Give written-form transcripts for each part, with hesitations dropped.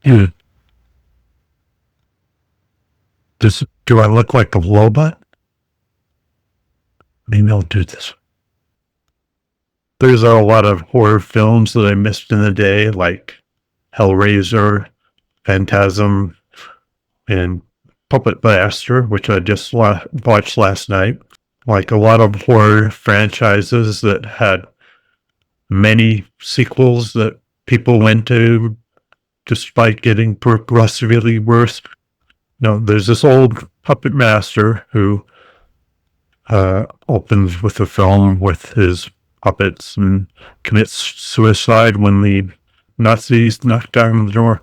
Hmm. Do I look like a robot? Maybe I'll do this. There's a lot of horror films that I missed in the day, like Hellraiser, Phantasm, and Puppetmaster, which I just watched last night. Like a lot of horror franchises that had many sequels that people went to despite getting progressively worse. No, there's this old puppet master who opens with a film with his puppets and commits suicide when the Nazis knock down the door.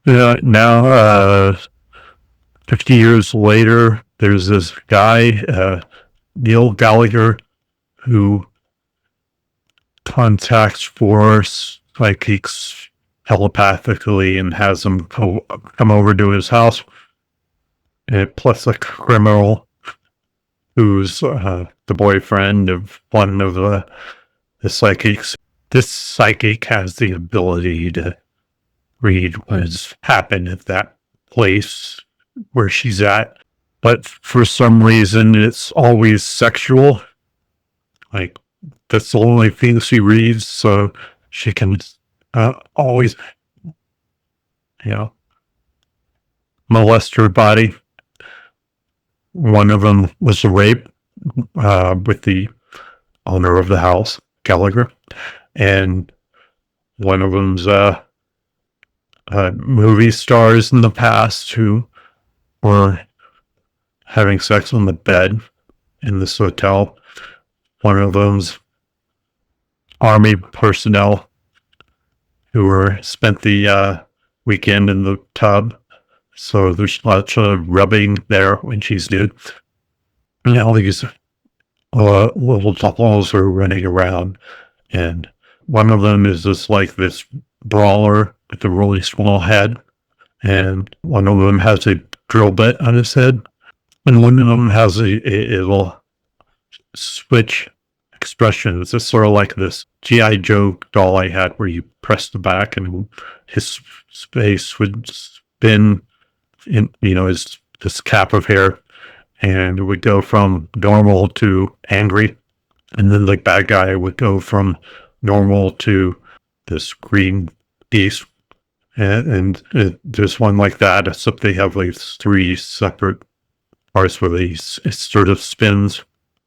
Now, 50 years later, there's this guy, Neil Gallagher, who contacts four psychics telepathically and has them come over to his house. And plus a criminal who's the boyfriend of one of the psychics. This psychic has the ability to read what's happened at that place where she's at. But for some reason, it's always sexual. Like, that's the only thing she reads, so she can always, molest her body. One of them was a rape with the owner of the house, Gallagher, and one of them's movie stars in the past who were having sex on the bed in this hotel. One of them's army personnel who were spent the weekend in the tub. So there's lots of rubbing there when she's nude. And all these little dolls are running around. And one of them is just like this brawler with a really small head. And one of them has a drill bit on his head. And one of them has a little switch expression. It's just sort of like this G.I. Joe doll I had where you press the back and his face would spin in, his this cap of hair, and it would go from normal to angry. And then the bad guy would go from normal to this green piece. And there's one like that, except they have like three separate parts where it sort of spins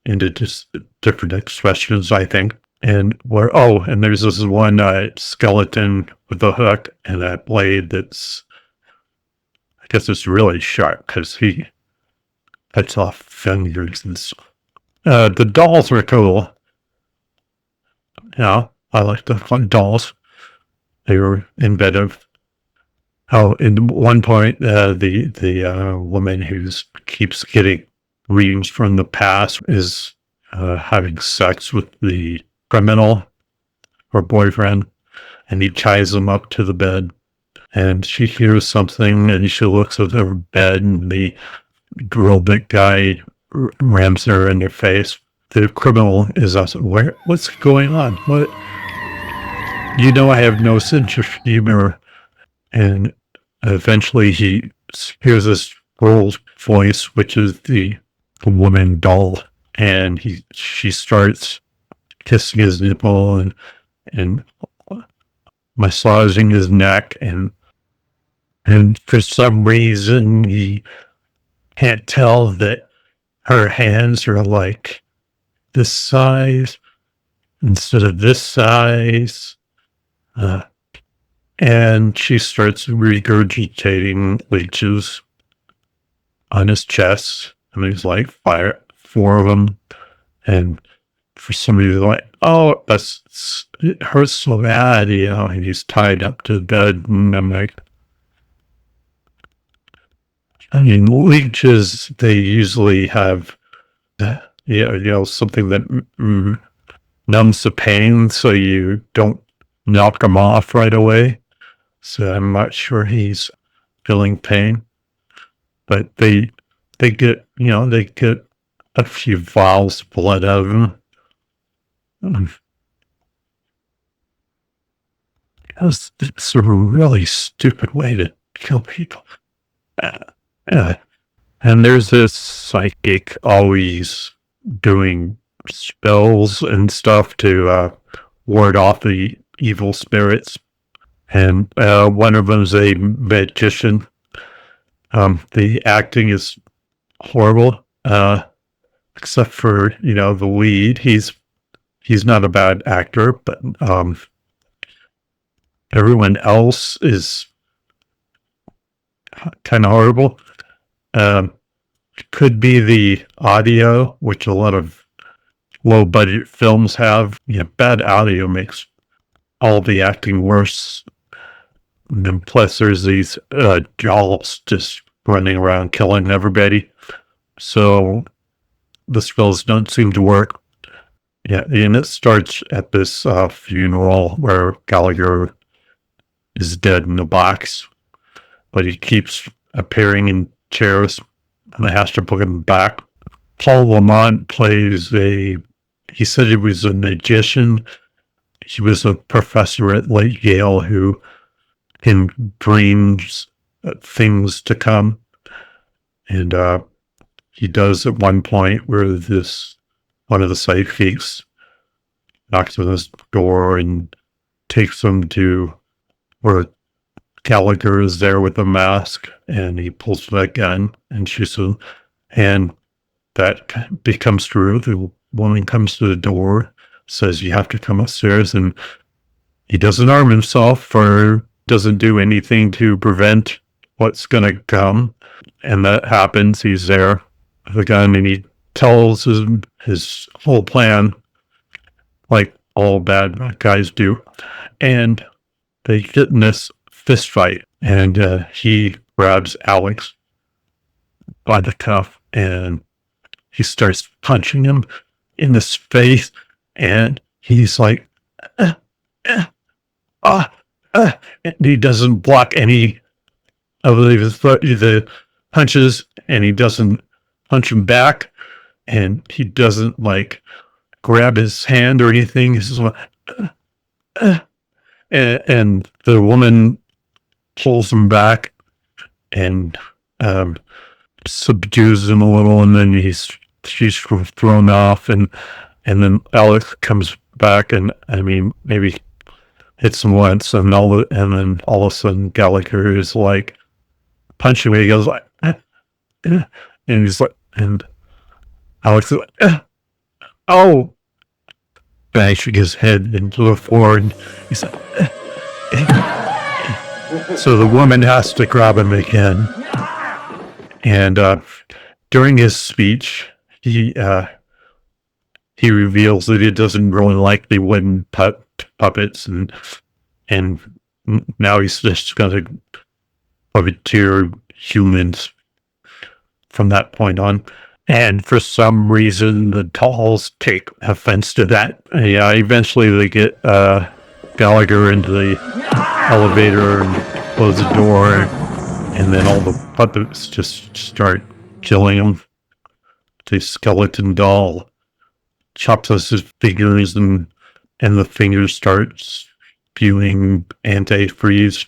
into just different expressions, I think. And there's this one skeleton with a hook and a blade that's, I guess it's really sharp because he cuts off fingers and stuff. The dolls were cool. Yeah, I like the fun dolls. They were inventive. Oh, in one point, the woman who keeps getting readings from the past is having sex with the criminal, her boyfriend, and he ties him up to the bed. And she hears something, and she looks at her bed, and the drill bit guy rams her in her face. The criminal is asking, what's going on? What? I have no sense of humor. And eventually he hears this girl's voice, which is the woman doll, and she starts kissing his nipple and massaging his neck, and for some reason he can't tell that her hands are like this size instead of this size. And she starts regurgitating leeches on his chest. And there's like four of them. And for some reason, like, oh, it hurts so bad, and he's tied up to the bed. And I'm like, leeches, they usually have, something that numbs the pain so you don't knock them off right away. So I'm not sure he's feeling pain, but they get a few vials of blood out of him. It's a really stupid way to kill people. Uh, uh, and there's this psychic always doing spells and stuff to ward off the evil spirits. And one of them is a magician. The acting is horrible, except for the lead. He's not a bad actor, but everyone else is kind of horrible. Could be the audio, which a lot of low budget films have. Bad audio makes all the acting worse. And then plus there's these jolts just running around killing everybody. So the spells don't seem to work. Yeah, and it starts at this funeral where Gallagher is dead in a box, but he keeps appearing in chairs, and they have to put him back. Paul Lamont plays he said he was a magician. He was a professor at Yale who can dreams things to come. And he does at one point where one of the psychics knocks on his door and takes him to where Gallagher is there with a mask, and he pulls that gun and shoots him. And that becomes true. The woman comes to the door, says, "You have to come upstairs," and he doesn't arm himself or doesn't do anything to prevent what's going to come. And that happens. He's there with a gun, and he tells his whole plan, like all bad guys do. And they get in this fist fight, and he grabs Alex by the cuff, and he starts punching him in his face, and he's like, and he doesn't block any of the punches, and he doesn't punch him back, and he doesn't like grab his hand or anything. He's just like, and the woman pulls him back and subdues him a little, and then she's thrown off, and then Alex comes back, and maybe hits him once, and then all of a sudden Gallagher is like punching me. He goes like, and he's like, and Alex is like, oh, bashing his head into the floor, and he's like, so the woman has to grab him again. And during his speech, he reveals that he doesn't really like the wooden puppets, and now he's just going to puppeteer humans from that point on. And for some reason, the dolls take offense to that. Yeah, eventually they get Gallagher into the elevator and close the door, and then all the puppets just start killing him. The skeleton doll chops us his fingers, and the fingers start spewing antifreeze.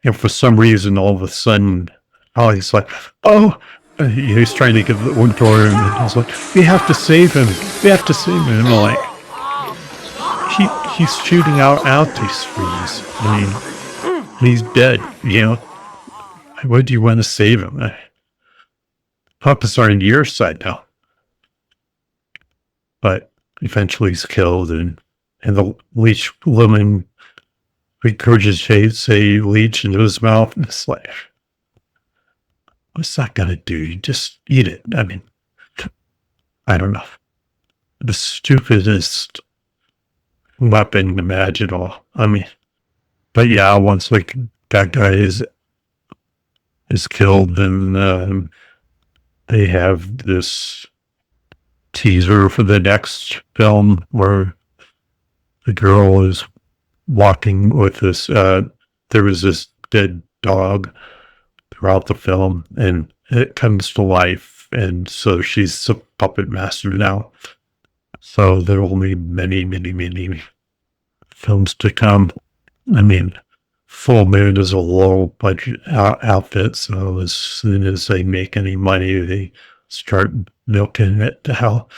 And for some reason, all of a sudden, he's like, oh, he's trying to get the one door, and he's like, we have to save him. We have to save him. And I'm like, he's shooting out antifreeze. He's dead, Why do you want to save him? Puppets are on your side now. But eventually he's killed, and the leech woman regurgitates a leech into his mouth, and it's like, what's that gonna do? You just eat it. I don't know. The stupidest weapon imaginable. But yeah, once that guy is killed, then they have this teaser for the next film where the girl is walking with this. There was this dead dog throughout the film, and it comes to life, and so she's a puppet master now. So there will be many, many, many films to come. I mean, Full Moon is a low budget outfit, so as soon as they make any money, they start milking it to hell.